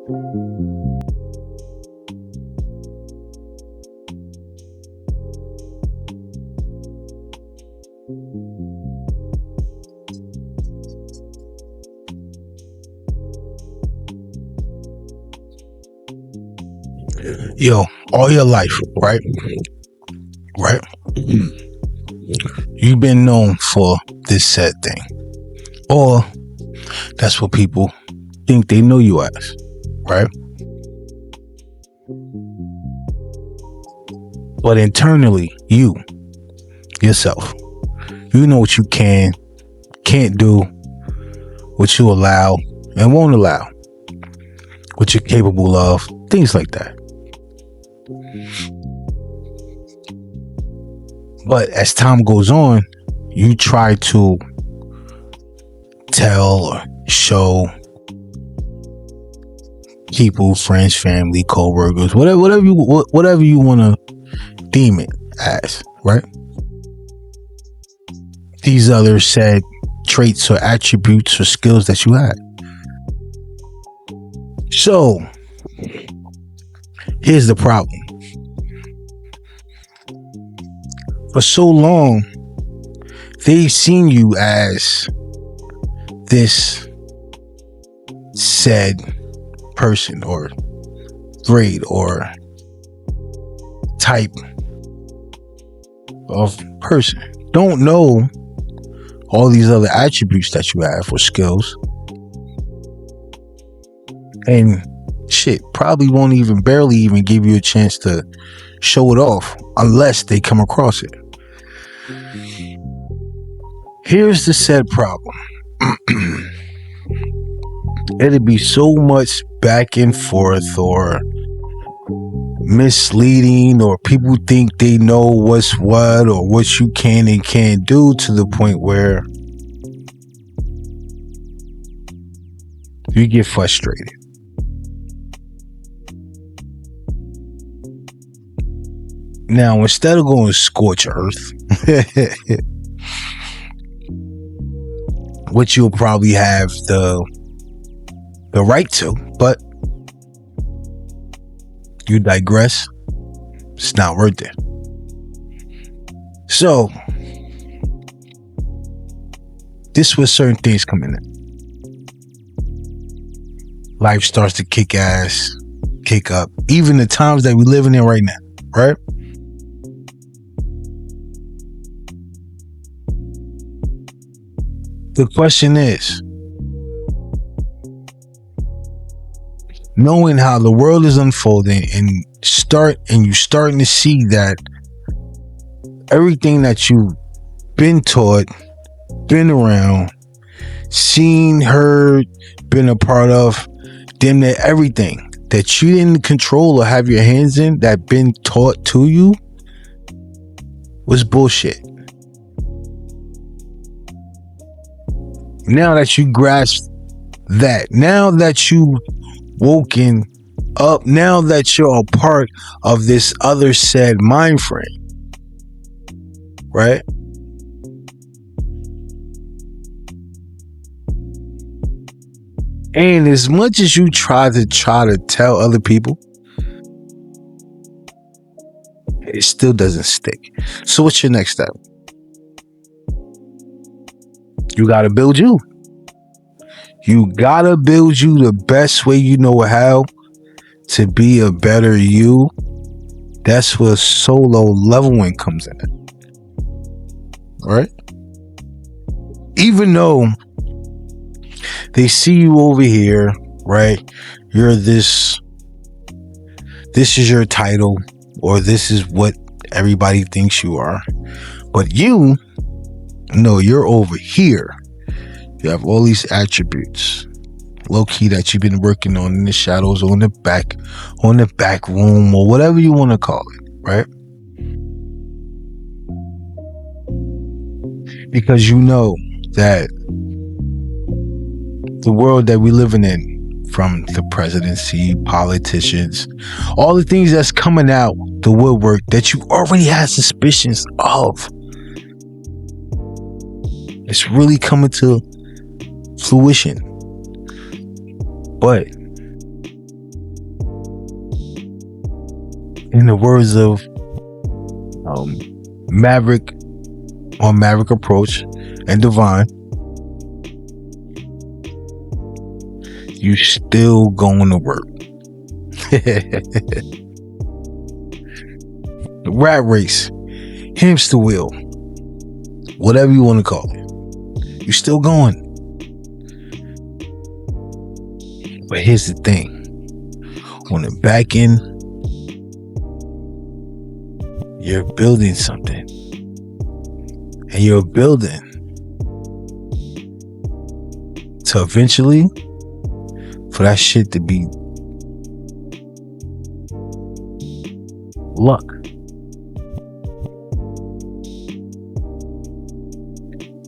Yo, all your life, right? Right? You've been known for this said thing. Or that's what people think they know you as, right? But internally, yourself, you know what you can't do, what you allow and won't allow, what you're capable of, things like that. But as time goes on, you try to tell or show people, friends, family, co-workers, whatever you want to deem it as, right? These other said traits or attributes or skills that you had. So here's the problem. For so long, they've seen you as this said person or grade or type of person. Don't know all these other attributes that you have or skills. And shit, probably won't barely even give you a chance to show it off unless they come across it. Here's the said problem. It'd be so much back and forth or misleading, or people think they know what's what or what you can and can't do, to the point where you get frustrated. Now, instead of going scorch earth, which you'll probably have the right to, but you digress, it's not worth it. So, this is where certain things come in. Life starts to kick ass, kick up. Even the times that we're living in right now, right? The question is, knowing how the world is unfolding and you're starting to see that everything that you've been taught, been around, seen, heard, been a part of, damn near everything that you didn't control or have your hands in, that been taught to you, was bullshit. Now that you grasp that, now that you woken up, now that you're a part of this other said mind frame, right? And as much as you try to tell other people, it still doesn't stick. So what's your next step? You gotta build you. You gotta build you the best way you know how to be a better you. That's where solo leveling comes in. Right? Even though they see you over here, right? You're this is your title, or this is what everybody thinks you are. But you, no, you're over here. You have all these attributes, low key, that you've been working on in the shadows, or on the back room, or whatever you want to call it, right? Because you know that the world that we're living in, from the presidency, politicians, all the things that's coming out the woodwork that you already had suspicions of, it's really coming to fruition. But In the words of Maverick on Maverick Approach and Divine, you still going to work. The rat race, hamster wheel, whatever you want to call it, you still going. But here's the thing. On the back end, you're building something. And you're building to eventually for that shit to be luck.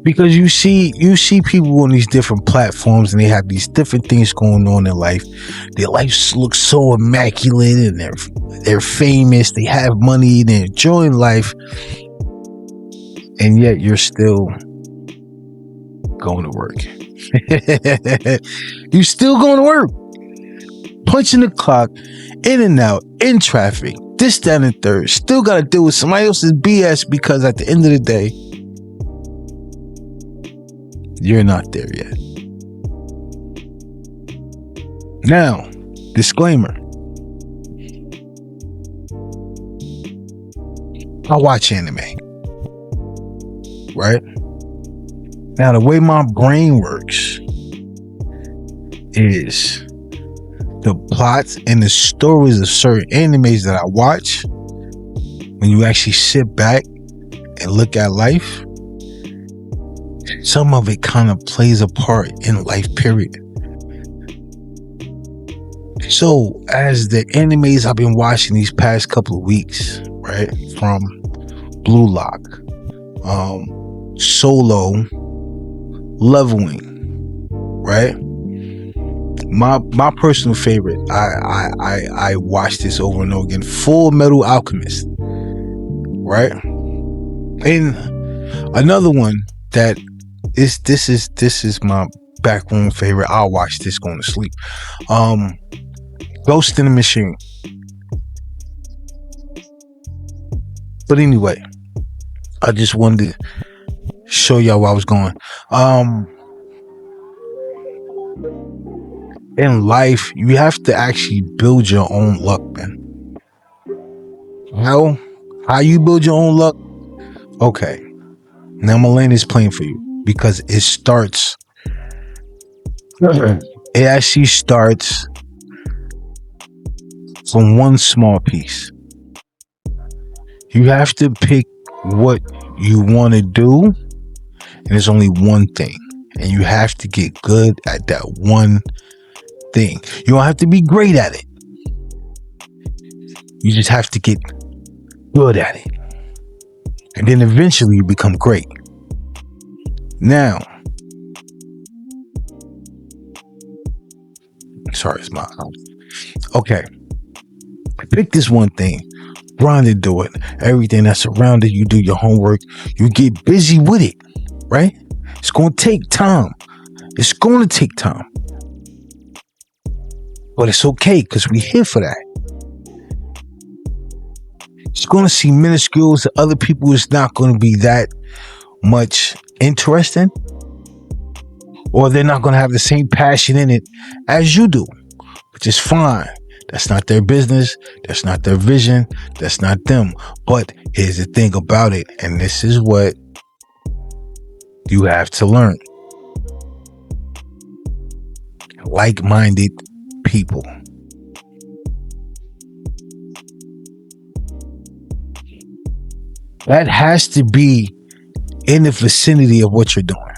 Because you see people on these different platforms and they have these different things going on in life. Their lives look so immaculate and they're famous, they have money, they're enjoying life, and yet you're still going to work. You still going to work, punching the clock, in and out, in traffic, this, that, and third. Still got to deal with somebody else's BS because at the end of the day, you're not there yet. Now, disclaimer. I watch anime. Right? Now, the way my brain works is the plots and the stories of certain animes that I watch. When you actually sit back and look at life, some of it kind of plays a part in life, period. So, as the animes I've been watching these past couple of weeks, right, from Blue Lock, Solo, Leveling, right? My personal favorite, I watched this over and over again, Fullmetal Alchemist, right? And another one that this is my backroom favorite. I'll watch this going to sleep. Ghost in the Machine. But anyway, I just wanted to show y'all where I was going. In life, you have to actually build your own luck, man. How you build your own luck? Okay. Now I'm gonna land this plane for you because it starts. It actually starts from one small piece. You have to pick what you want to do, and there's only one thing, and you have to get good at that one thing. You don't have to be great at it. You just have to get good at it, and then eventually you become great. Now, sorry, it's my okay. Pick this one thing, grind and do it. Everything that's around it, you do your homework, you get busy with it, right? It's going to take time. It's going to take time. But it's okay because we're here for that. It's going to seem minuscule to other people. It's not going to be that much interesting, or they're not going to have the same passion in it as you do, which is fine. That's not their business. That's not their vision. That's not them. But here's the thing about it, and this is what you have to learn. Like-minded people. That has to be in the vicinity of what you're doing.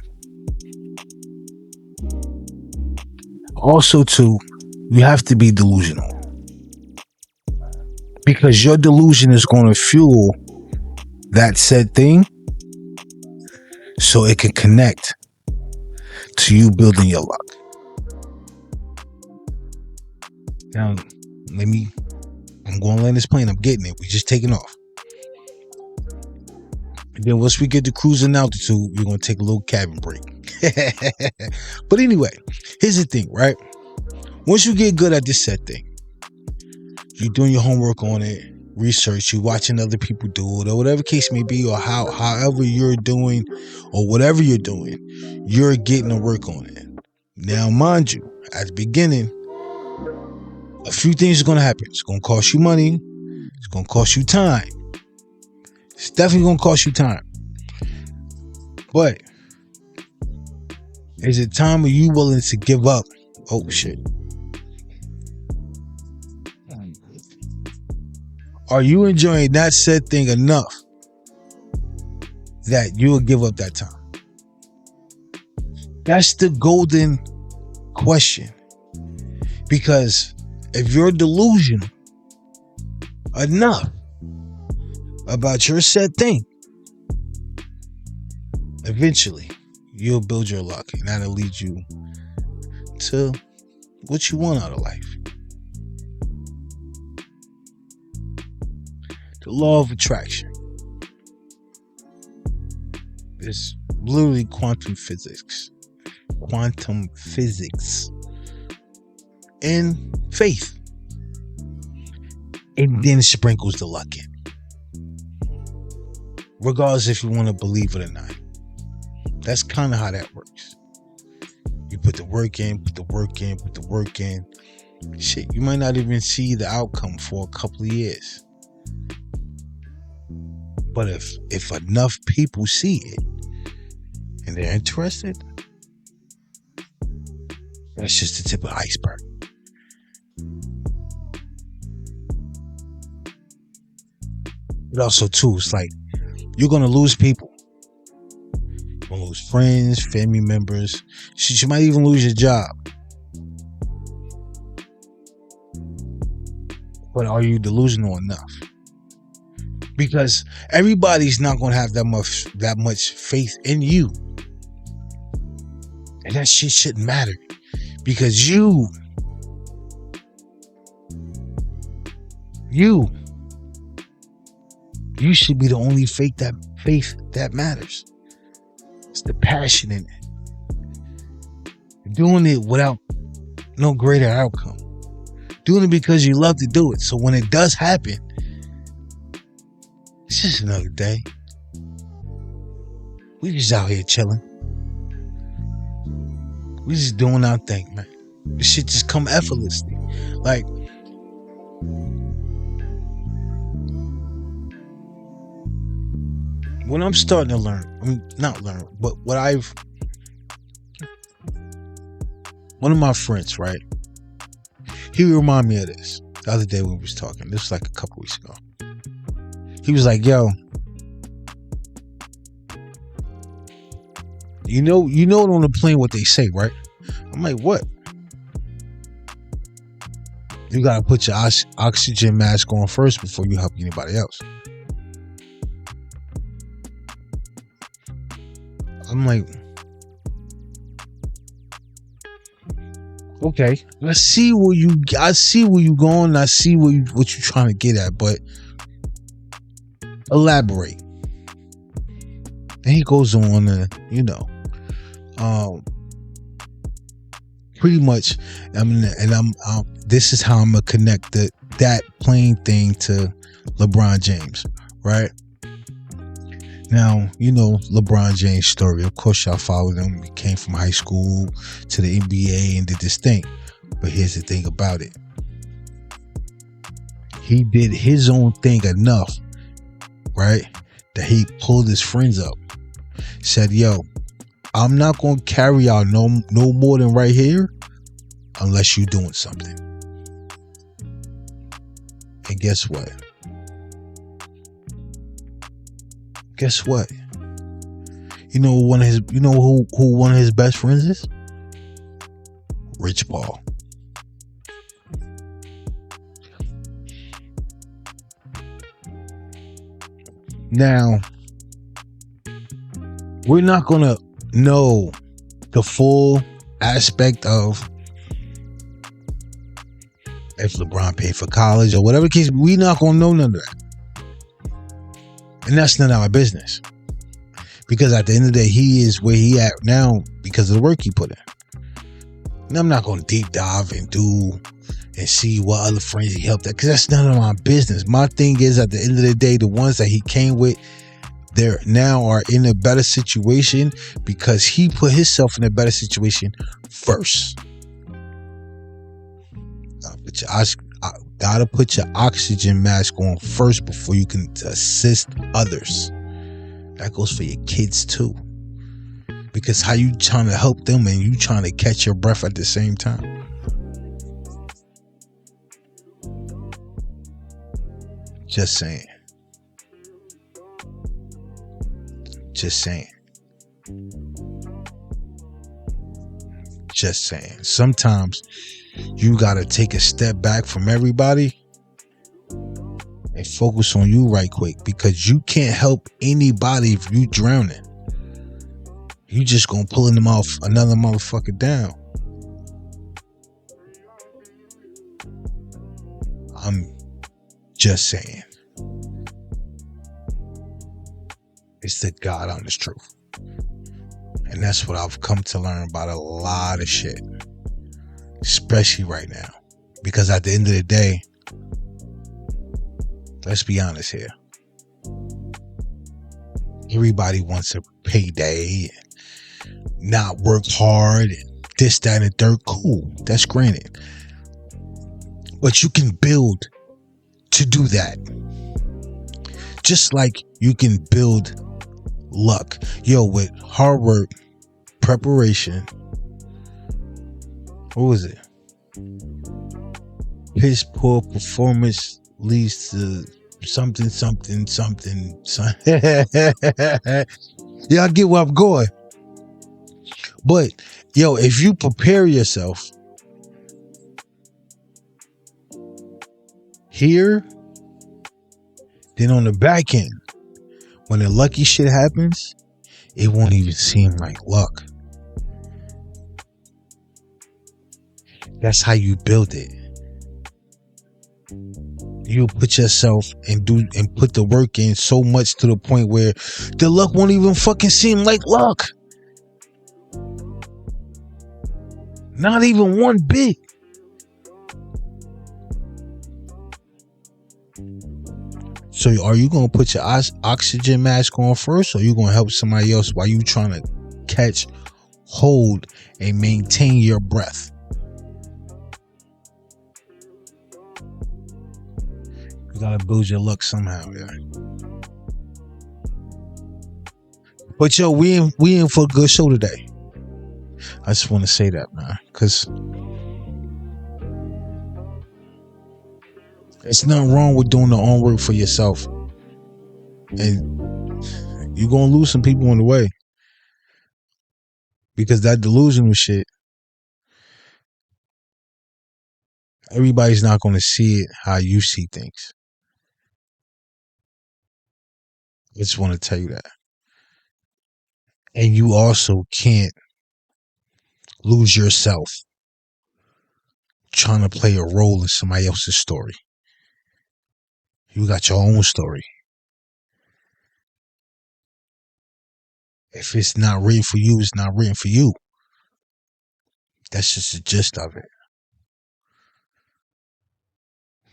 Also, too, you have to be delusional. Because your delusion is going to fuel that said thing so it can connect to you building your luck. Now, I'm going to land this plane. I'm getting it. We're just taking off. And then once we get to cruising altitude, we're going to take a little cabin break. But anyway, here's the thing, right? Once you get good at this set thing, you're doing your homework on it, research, you watching other people do it, or whatever case may be, or however you're doing, or whatever you're doing, you're getting to work on it. Now, mind you, at the beginning, a few things are going to happen. It's going to cost you money. It's going to cost you time. It's definitely going to cost you time. But is it time are you willing to give up? Oh, shit. Are you enjoying that said thing enough that you will give up that time? That's the golden question. Because if you're delusional enough about your said thing, eventually you'll build your luck, and that'll lead you to what you want out of life. The law of attraction. It's literally quantum physics. Quantum physics. And faith. And then sprinkles the luck in. Regardless if you want to believe it or not. That's kind of how that works. You put the work in, put the work in, put the work in. Shit, you might not even see the outcome for a couple of years. But if enough people see it and they're interested, that's just the tip of the iceberg. But also too, it's like you're gonna lose people. You're gonna lose friends, family members. Shit, you might even lose your job. But are you delusional enough? Because everybody's not going to have that much faith in you. And that shit shouldn't matter. Because you should be the only faith that matters. It's the passion in it. Doing it without no greater outcome. Doing it because you love to do it. So when it does happen, it's just another day. We just out here chilling. We just doing our thing, man. This shit just come effortlessly. Like, when I'm starting to learn, not learn, but one of my friends, right? He reminded me of this the other day when we was talking. This was like a couple weeks ago. He was like, yo, you know on the plane what they say, right? I'm like, what? You gotta put your oxygen mask on first before you help anybody else. I'm like, okay, I see where you going. I see what you're trying to get at, but elaborate. And he goes on to, pretty much, this is how I'm gonna connect that plane thing to LeBron James, right? Now, LeBron James' story. Of course, y'all followed him. He came from high school to the NBA and did this thing. But here's the thing about it. He did his own thing enough, right, that he pulled his friends up. Said, yo, I'm not going to carry y'all no more than right here unless you're doing something. And guess what? Guess what? You know who one of his best friends is? Rich Paul. Now, we're not gonna know the full aspect of if LeBron paid for college or whatever case. We're not gonna know none of that. And that's not our business. Because at the end of the day, he is where he at now because of the work he put in. And I'm not going to deep dive and do and see what other friends he helped out, because that's none of my business. My thing is, at the end of the day, the ones that he came with, they're now are in a better situation because he put himself in a better situation first. Gotta put your oxygen mask on first before you can assist others. That goes for your kids too, because how you trying to help them and you trying to catch your breath at the same time? Just saying. Just saying. Just saying. Sometimes you gotta take a step back from everybody and focus on you right quick, because you can't help anybody if you drowning. You just gonna pulling them off another motherfucker down. I'm just saying. It's the God honest truth. And that's what I've come to learn about a lot of shit. Especially right now. Because at the end of the day, let's be honest here. Everybody wants a payday and not work hard and this, that, and the third. Cool. That's granted. But you can build to do that. Just like you can build luck. Yo, with hard work, preparation. What was it? Piss poor performance leads to something. Yeah, I get where I'm going. But yo, if you prepare yourself here, then on the back end, when the lucky shit happens, it won't even seem like luck. That's how you build it. You put yourself and put the work in so much to the point where the luck won't even fucking seem like luck. Not even one bit. So are you going to put your oxygen mask on first, or are you going to help somebody else while you trying to catch, hold, and maintain your breath? You got to build your luck somehow, yeah. But yo, we in for a good show today. I just want to say that, man, because it's nothing wrong with doing the own work for yourself. And you're going to lose some people on the way. Because that delusional shit, everybody's not going to see it how you see things. I just want to tell you that. And you also can't lose yourself trying to play a role in somebody else's story. You got your own story. If it's not written for you, it's not written for you. That's just the gist of it.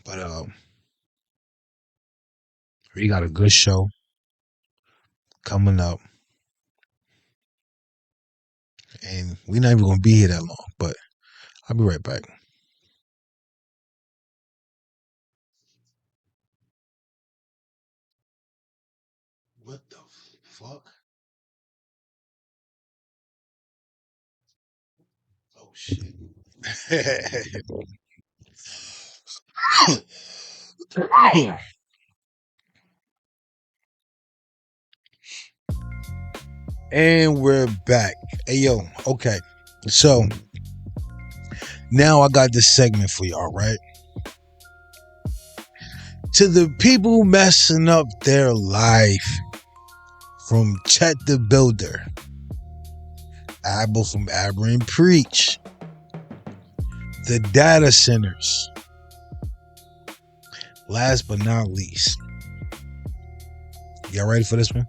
But we got a good show coming up. And we're not even going to be here that long, but I'll be right back. What the fuck? Oh, shit. And we're back. Hey, yo, okay. So, now I got this segment for y'all, right? To the people messing up their life, from Chet the Builder, Abel from Aber and Preach, the data centers, last but not least, y'all ready for this one?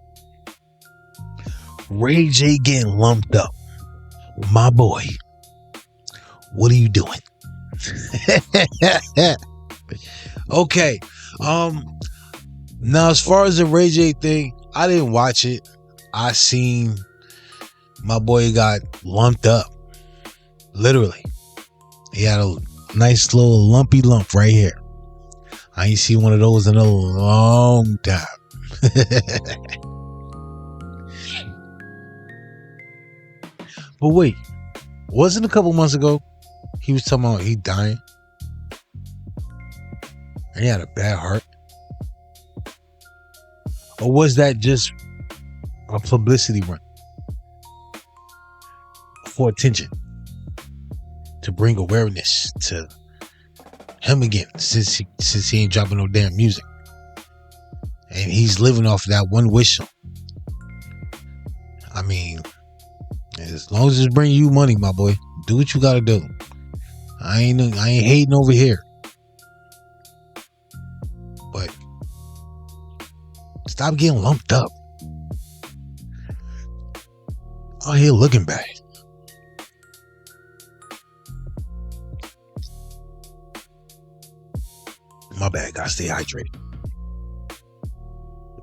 Ray J getting lumped up. My boy, what are you doing? Okay. Um. Now, as far as the Ray J thing, I didn't watch it. I seen my boy got lumped up. Literally, he had a nice little lumpy lump right here. I ain't seen one of those in a long time. But wait, wasn't a couple months ago he was talking about he dying and he had a bad heart? Or was that just a publicity run for attention to bring awareness to him again since he ain't dropping no damn music and he's living off of that one whistle? I mean, as long as it's bringing you money, my boy, do what you gotta do. I ain't hating over here, but stop getting lumped up. Out here looking bad. My bad, gotta stay hydrated.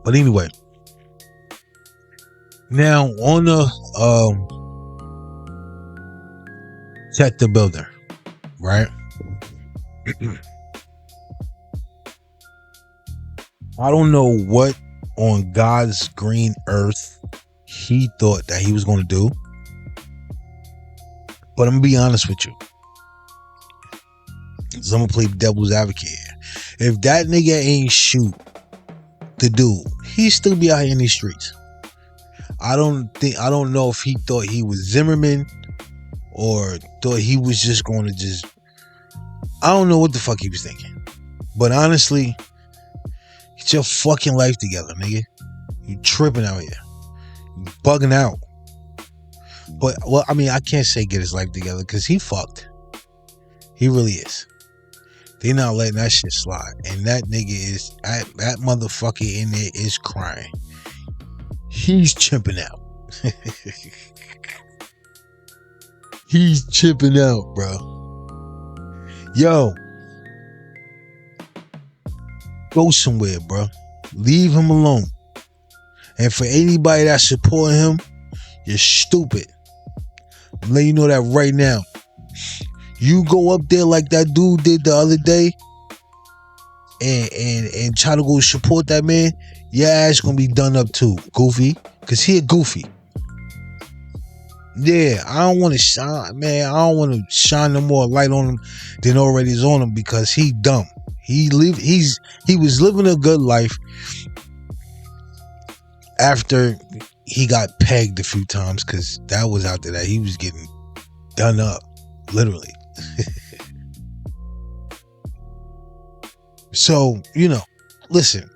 But anyway, now on the Check the Builder, right? I don't know what on God's green earth he thought that he was going to do, but I'm gonna be honest with you. So I'm gonna play devil's advocate here. If that nigga ain't shoot the dude, he still be out here in these streets. I don't know if he thought he was Zimmerman or thought he was just going to just, I don't know what the fuck he was thinking. But honestly, get your fucking life together, nigga. You tripping out here. You bugging out. But, well, I mean, I can't say get his life together because he fucked. He really is. They not letting that shit slide. And that nigga is, that motherfucker in there is crying. He's chipping out. He's chipping out, bro. Yo. Go somewhere, bro. Leave him alone. And for anybody that's supporting him, you're stupid. I'm letting you know that right now. You go up there like that dude did the other day and try to go support that man, your ass gonna be done up too, goofy. Cause he a goofy. Yeah, I don't want to shine, man. I don't want to shine no more light on him than already is on him because he dumb. He was living a good life after he got pegged a few times, because that was after that he was getting done up, literally. So, listen,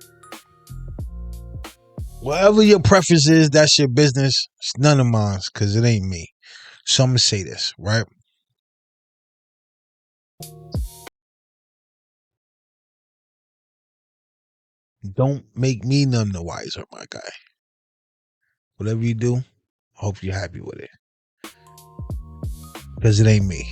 whatever your preference is, that's your business. It's none of mine, because it ain't me. So I'm gonna say this, right? Don't make me none the wiser, my guy. Whatever you do, I hope you're happy with it, because it ain't me.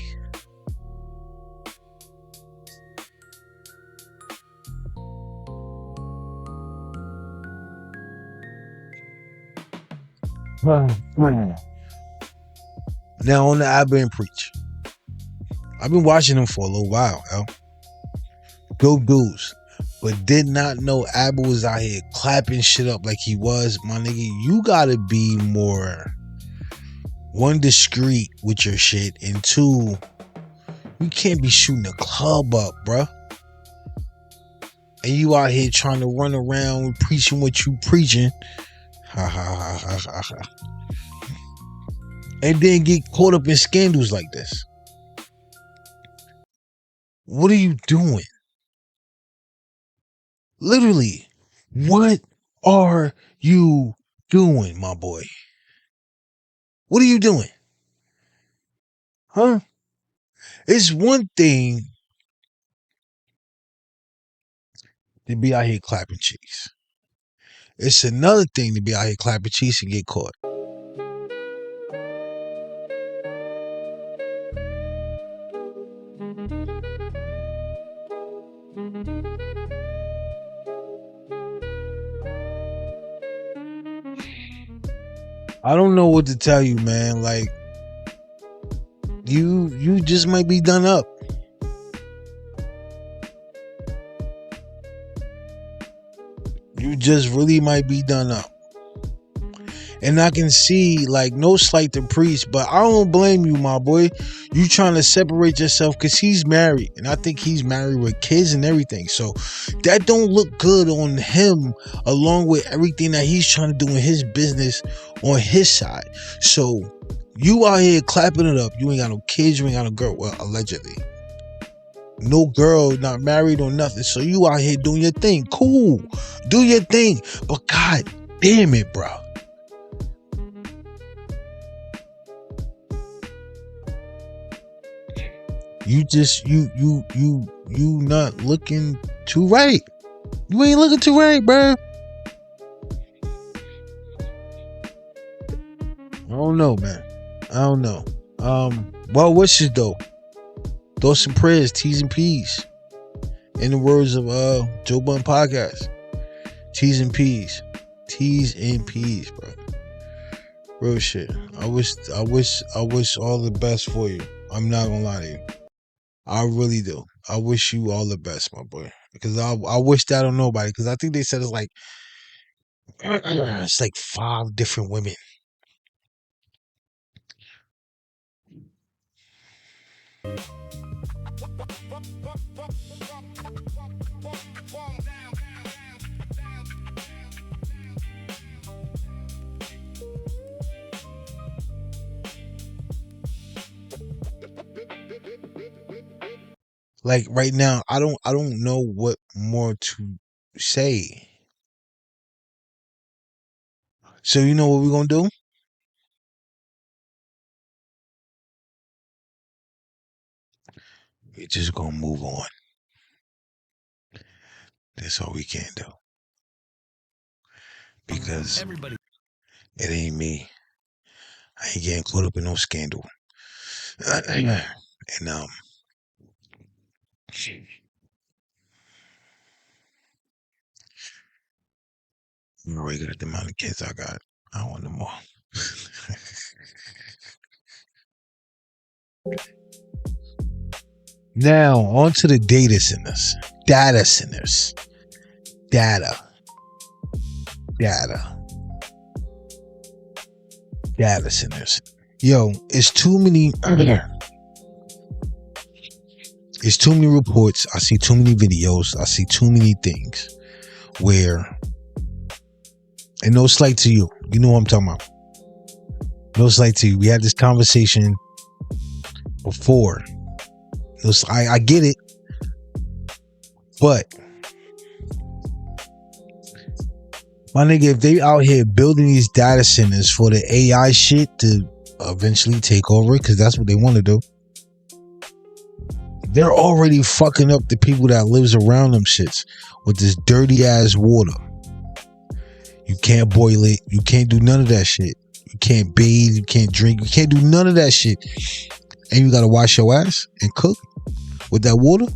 Now on the Aberrant Preach, I've been watching him for a little while, yo. Dope dudes, but did not know Abba was out here clapping shit up like he was. My nigga, you gotta be more, one, discreet with your shit, and two, you can't be shooting a club up, bruh. And you out here trying to run around preaching what you preaching. Ha ha ha ha ha ha. And then get caught up in scandals like this. What are you doing? Literally, what are you doing, my boy? What are you doing? Huh? It's one thing to be out here clapping cheeks. It's another thing to be out here clapping cheeks and get caught. I don't know what to tell you, man. Like you just might be done up. You just really might be done up. And I can see, like, no slight to Priest, but I don't blame you, my boy. You trying to separate yourself because he's married, and I think he's married with kids and everything. So that don't look good on him, along with everything that he's trying to do in his business on his side. So you out here clapping it up. You ain't got no kids, you ain't got no girl. Well, allegedly. No girl, not married or nothing. So you out here doing your thing. Cool. Do your thing. But god damn it, bro. You just you not looking too right. You ain't looking too right, bro. I don't know, man. I don't know. Well wishes though. Thoughts and prayers, T's and P's. In the words of Joe Budden podcast. T's and P's. T's and P's, bro. Real shit. I wish all the best for you. I'm not gonna lie to you. I really do. I wish you all the best, my boy. Because I wish that on nobody. Because I think they said it's like 5 different women. Like right now, I don't know what more to say. So you know what we're gonna do? We're just gonna move on. That's all we can do. Because it ain't me. I ain't getting caught up in no scandal. And I'm already got the amount of kids I got. I want them all. Now, on to the data centers. Data centers. Data centers. Yo, it's too many reports. I see too many videos. I see too many things where, and no slight to you. You know what I'm talking about. No slight to you. We had this conversation before. I get it. But my nigga, if they out here building these data centers for the AI shit to eventually take over, because that's what they want to do, they're already fucking up the people that lives around them shits with this dirty ass water. You can't boil it. You can't do none of that shit. You can't bathe. You can't drink. You can't do none of that shit. And you gotta wash your ass and cook with that water.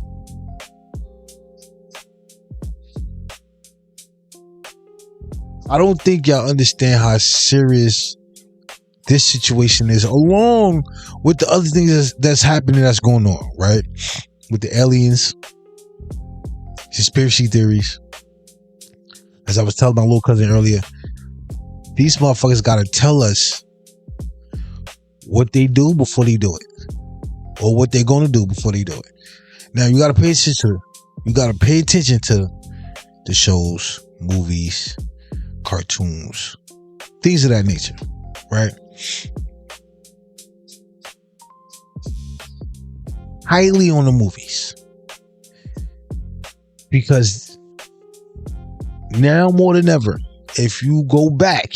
I don't think y'all understand how serious this situation is, along with the other things that's happening, that's going on, right? With the aliens, conspiracy theories. As I was telling my little cousin earlier, these motherfuckers gotta tell us what they do before they do it, or what they're gonna do before they do it. Now you gotta pay attention to the shows, movies, cartoons, things of that nature, right? Highly on the movies, because now more than ever, if you go back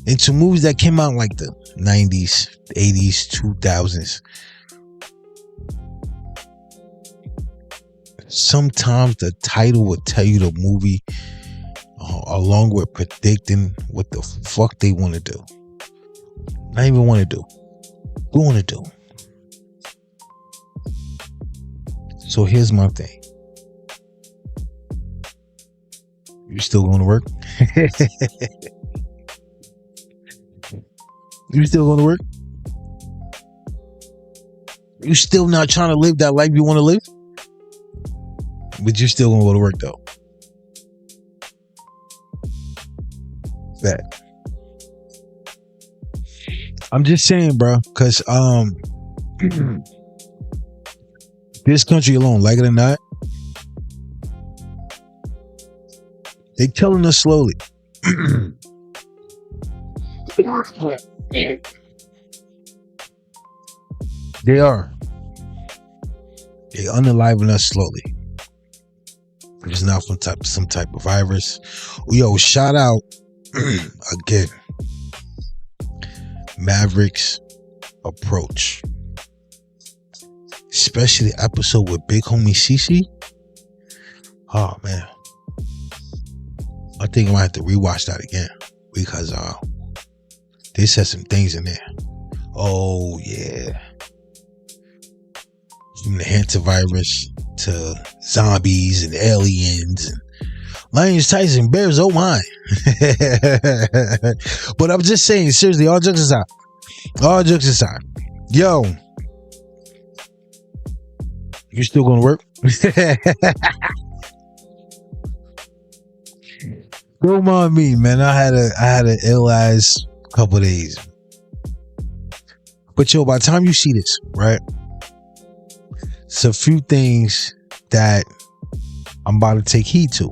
into movies that came out like the 90s, 80s, 2000s, sometimes the title will tell you the movie along with predicting what the fuck they want to do. Not even want to do. What want to do. So here's my thing. You still going to work? You still going to work? You still not trying to live that life you want to live? But you're still going to go to work though. That. I'm just saying, bro, because this country alone, like it or not, they killing us slowly. They are. They unaliving us slowly. It's not some type of virus. Yo, shout out again. Maverick's approach. Especially the episode with Big Homie CC. Oh man. I think I might have to rewatch that again. Because they said some things in there. Oh yeah. From the hantavirus to zombies and aliens and lions, tigers, and bears. Oh my. But I'm just saying, seriously, all jokes aside. All jokes aside. Yo. You still gonna work? Don't mind me, man. I had an ill ass couple of days. But yo, by the time you see this, right? It's a few things that I'm about to take heed to.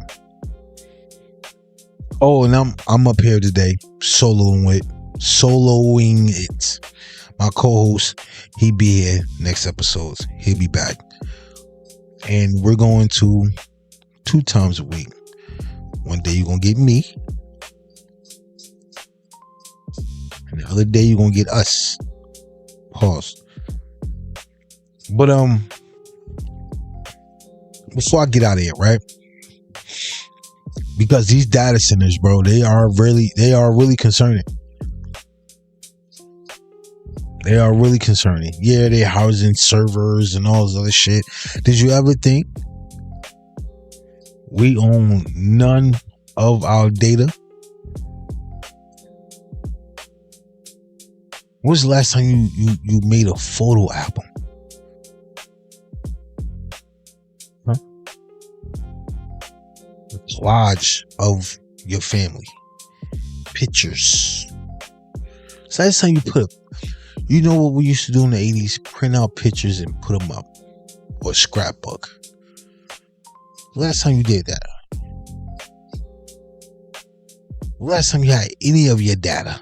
Oh, and I'm up here today soloing it. My co-host, he be here next episodes. He'll be back. And we're going to 2 times a week. One day you're gonna get me. And the other day you're gonna get us. Pause. But before I get out of here, right? Because these data centers, bro, they are really concerning. They are really concerning. Yeah, they're housing servers and all this other shit. Did you ever think we own none of our data? When was the last time you made a photo album? Huh? A collage of your family. Pictures. So that's how you put. You know what we used to do in the 80s? Print out pictures and put them up. Or scrapbook. Last time you did that? Last time you had any of your data?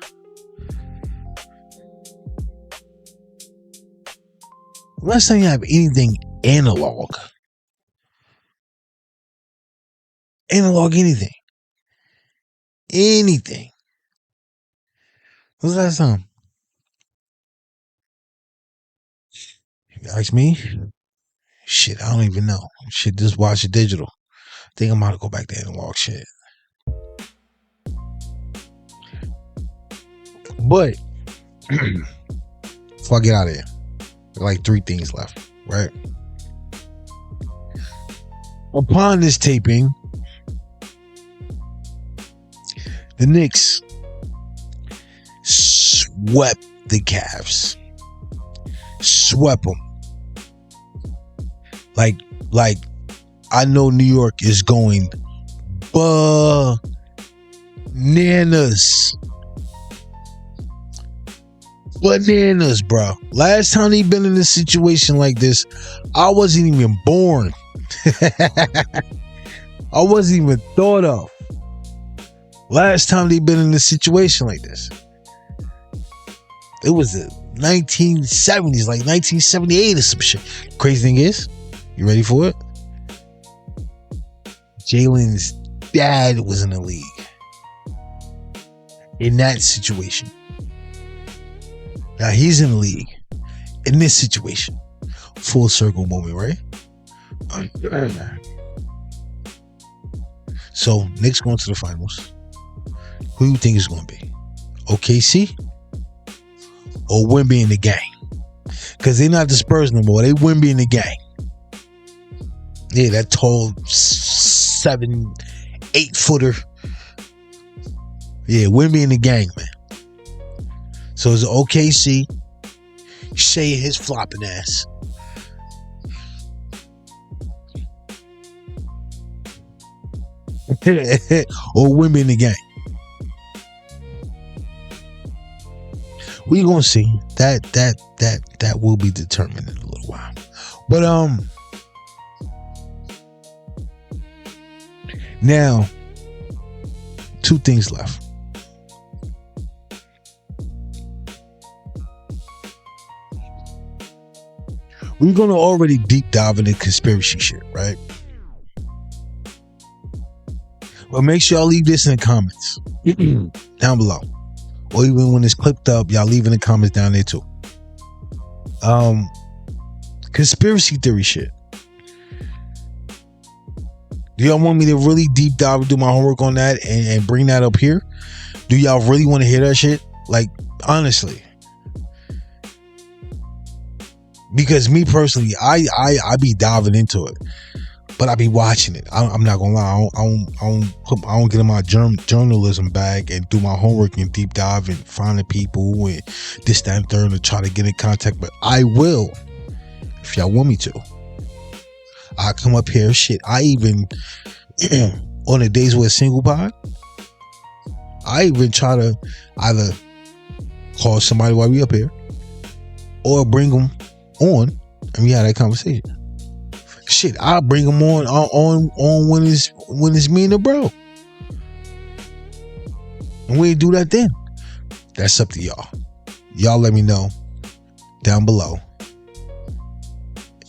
Last time you have anything analog? Analog anything? Anything? When's the last time? You ask me? Shit, I don't even know. Shit, just watch it digital. I think I'm about to go back to analog shit. But before I get out of here, like 3 things left, right? Upon this taping, the Knicks swept the Cavs. Swept them. Like I know New York is going bananas. Bananas, bro. Last time they been in a situation like this, I wasn't even born. I wasn't even thought of. Last time they been in a situation like this, it was the 1970s, like 1978 or some shit. Crazy thing is, you ready for it? Jalen's dad was in the league in that situation. Now he's in the league in this situation. Full circle moment, right? So Knicks going to the finals. Who do you think is going to be? OKC or Wemby in the gang? Because they're not the Spurs no more. They Wemby in the gang. Yeah, that tall 7, 8 footer. Yeah, with me in the gang, man. So it's OKC. Shay his flopping ass. Or women in the gang. We gonna see. That will be determined in a little while. But now 2 things left. We're gonna already deep dive into conspiracy shit, right? But make sure y'all leave this in the comments down below, or even when it's clipped up, y'all leave in the comments down there too. Conspiracy theory shit. Do y'all want me to really deep dive and do my homework on that and bring that up here? Do y'all really want to hear that shit? Like, honestly. Because me personally, I be diving into it, but I be watching it. I'm not gonna lie. I don't get in my journalism bag and do my homework and deep dive and find the people and this, that, and third and try to get in contact. But I will, if y'all want me to. I come up here, shit. I even on the days with a single pod, I even try to either call somebody while we up here or bring them on and we had that conversation. Shit, I'll bring them on when it's me and the bro. And we do that then. That's up to y'all. Y'all let me know down below.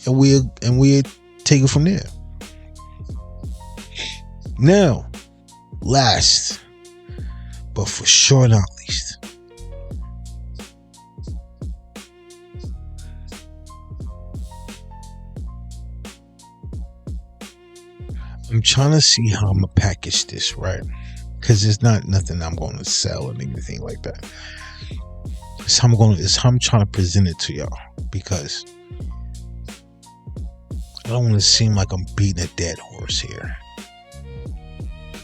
And we'll take it from there. Now, last, but for sure not least, I'm trying to see how I'm gonna package this, right? Because it's not nothing I'm going to sell or anything like that. It's how I'm trying to present it to y'all, because I don't want to seem like I'm beating a dead horse here.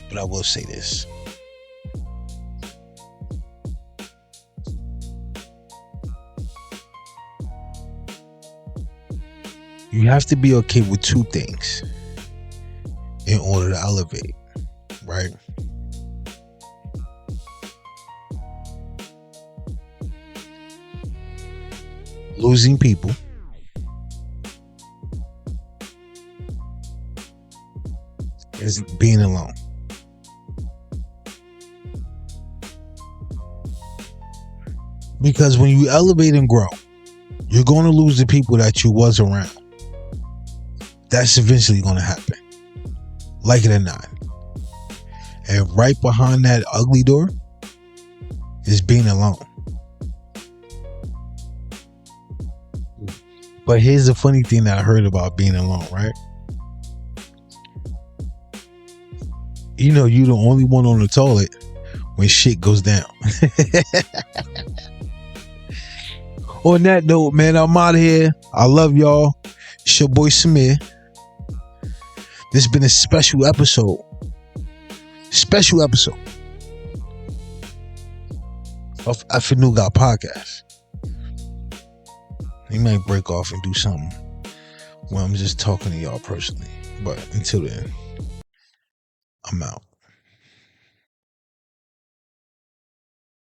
But I will say this. You have to be okay with 2 things in order to elevate, right? Losing people is being alone. Because when you elevate and grow, you're going to lose the people that you was around. That's eventually going to happen, like it or not. And right behind that ugly door is being alone. But here's the funny thing that I heard about being alone, right? You know, you're the only one on the toilet when shit goes down. On that note, man, I'm out of here. I love y'all. It's your boy Samir. This has been a special episode. Of Afternoon Got Podcast. He might break off and do something where I'm just talking to y'all personally. But until then, I'm out.